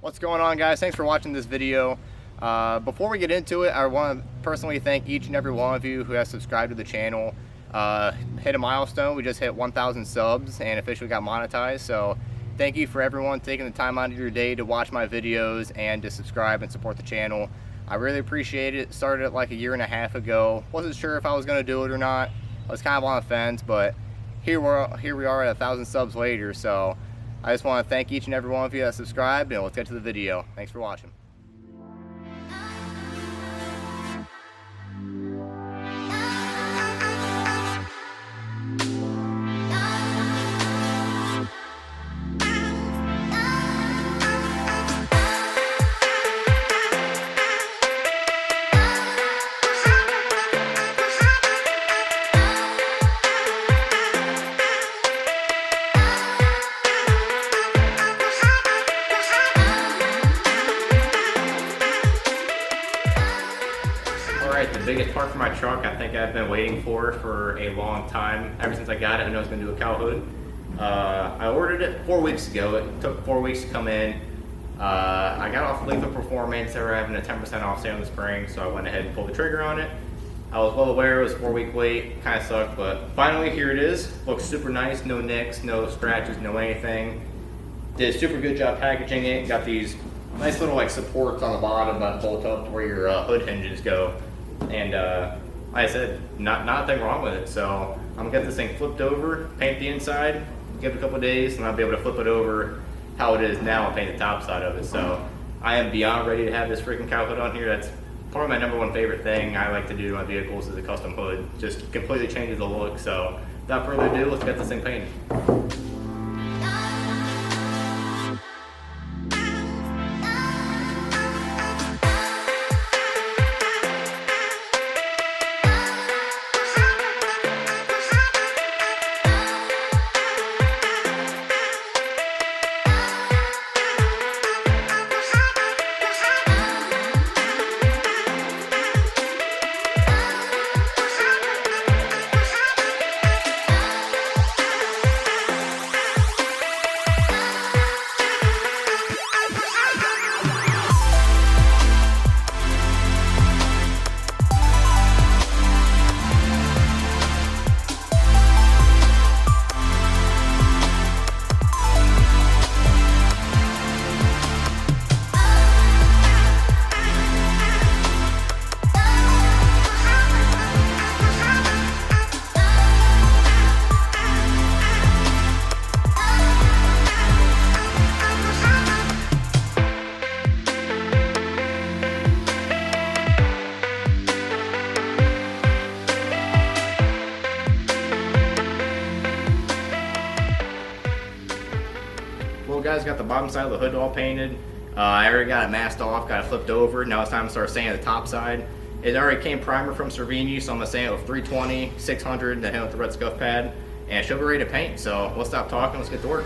What's going on, guys? Thanks for watching this video. Before we get into it, I want to personally thank each and every one of you who has subscribed to the channel. Hit a milestone. We just hit 1,000 subs and officially got monetized. So thank you for everyone taking the time out of your day to watch my videos and to subscribe and support the channel. I really appreciate it. Started it like a year and a half ago. Wasn't sure if I was going to do it or not. I was kind of on the fence, but here we are at 1,000 subs later. So I just want to thank each and every one of you that subscribed, and let's get to the video. Thanks for watching. Alright, the biggest part for my truck I think I've been waiting for a long time. Ever since I got it, I know it's going to do a cowl hood. I ordered it 4 weeks ago. It took 4 weeks to come in. I got off Lethal Performance. They were having a 10% off sale in the spring, so I went ahead and pulled the trigger on it. I was well aware it was a 4-week wait. Kind of sucked, but finally here it is. Looks super nice. No nicks, no scratches, no anything. Did a super good job packaging it. Got these nice little like supports on the bottom that bolt up to where your hood hinges go. And like I said, not a thing wrong with it. So I'm gonna get this thing flipped over, paint the inside, give it a couple days, and I'll be able to flip it over how it is now and paint the top side of it. So I am beyond ready to have this freaking cowl hood on here. That's probably my #1 favorite thing I like to do to my vehicles is a custom hood. Just completely changes the look. So without further ado, let's get this thing painted. Well, guys, got the bottom side of the hood all painted. I already got it masked off, got it flipped over. Now it's time to start sanding the top side. It already came primer from CERVINI'S, so I'm gonna sand it with 320, 600, then hit it with the red scuff pad, and it should be ready to paint. So let's stop talking, let's get to work.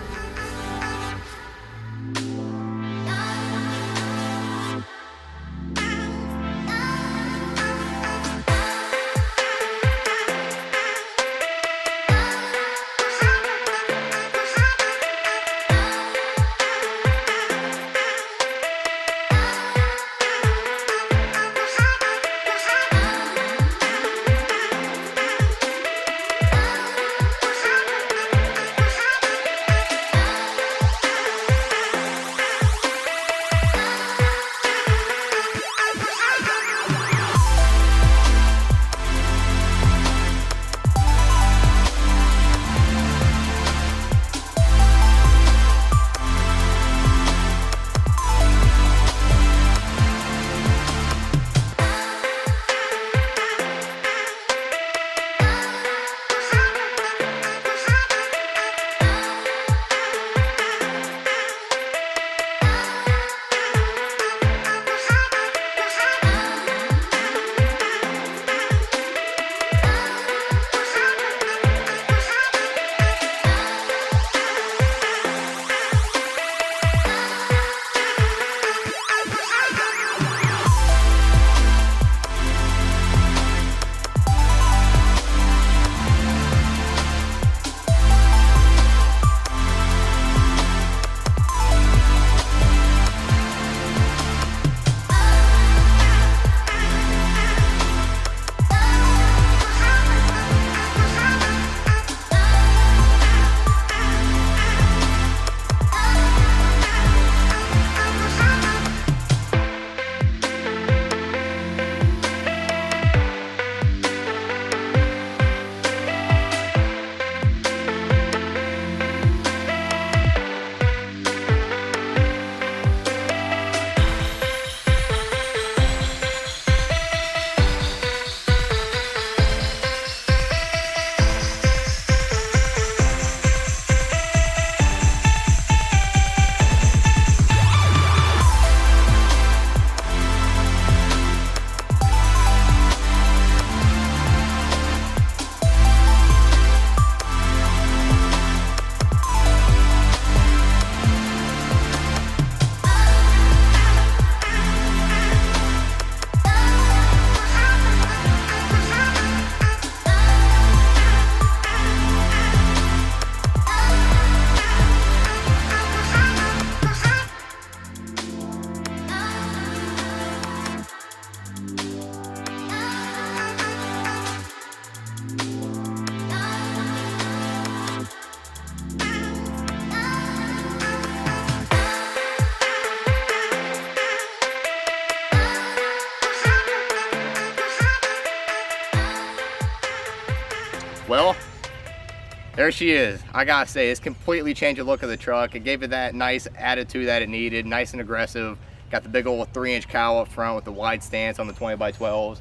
There she is. I gotta say, it's completely changed the look of the truck. It gave it that nice attitude that it needed, nice and aggressive. Got the big old 3-inch cowl up front with the wide stance on the 20x12s.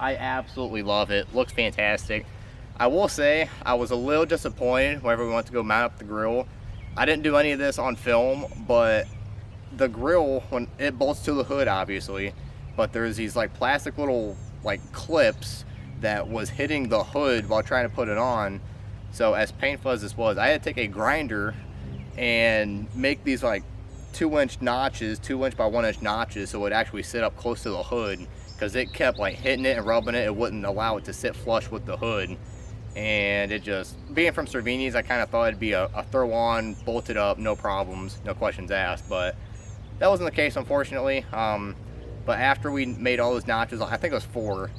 I absolutely love it. Looks fantastic. I will say, I was a little disappointed whenever we went to go mount up the grill. I didn't do any of this on film, but the grill, when it bolts to the hood, obviously, but there's these like plastic little like clips that was hitting the hood while trying to put it on. So as painful as this was, I had to take a grinder and make these like 2-inch notches, 2-inch by 1-inch notches, so it would actually sit up close to the hood, because it kept like hitting it and rubbing it. It wouldn't allow it to sit flush with the hood. And it just, being from CERVINI'S, I kind of thought it'd be a throw on, bolted up, no problems, no questions asked, but that wasn't the case, unfortunately. But after we made all those notches, I think it was 4,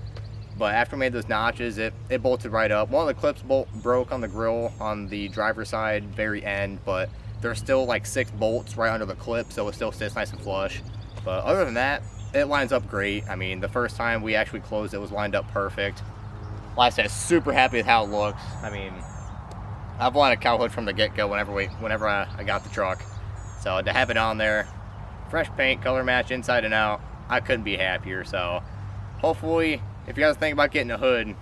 but after we made those notches, it bolted right up. One of the clips broke on the grill on the driver's side, very end, but there's still like 6 bolts right under the clip, so it still sits nice and flush. But other than that, it lines up great. I mean, the first time we actually closed it was lined up perfect. Like I said, super happy with how it looks. I mean, I've wanted a cowl hood from the get-go whenever I got the truck. So to have it on there, fresh paint, color match inside and out, I couldn't be happier. So hopefully, if you guys think about getting a hood,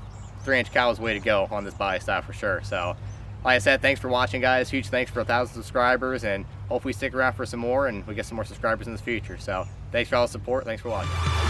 3-inch cowl is the way to go on this body style for sure. So like I said, thanks for watching, guys. Huge thanks for 1,000 subscribers, and hopefully stick around for some more and we get some more subscribers in the future. So thanks for all the support. Thanks for watching.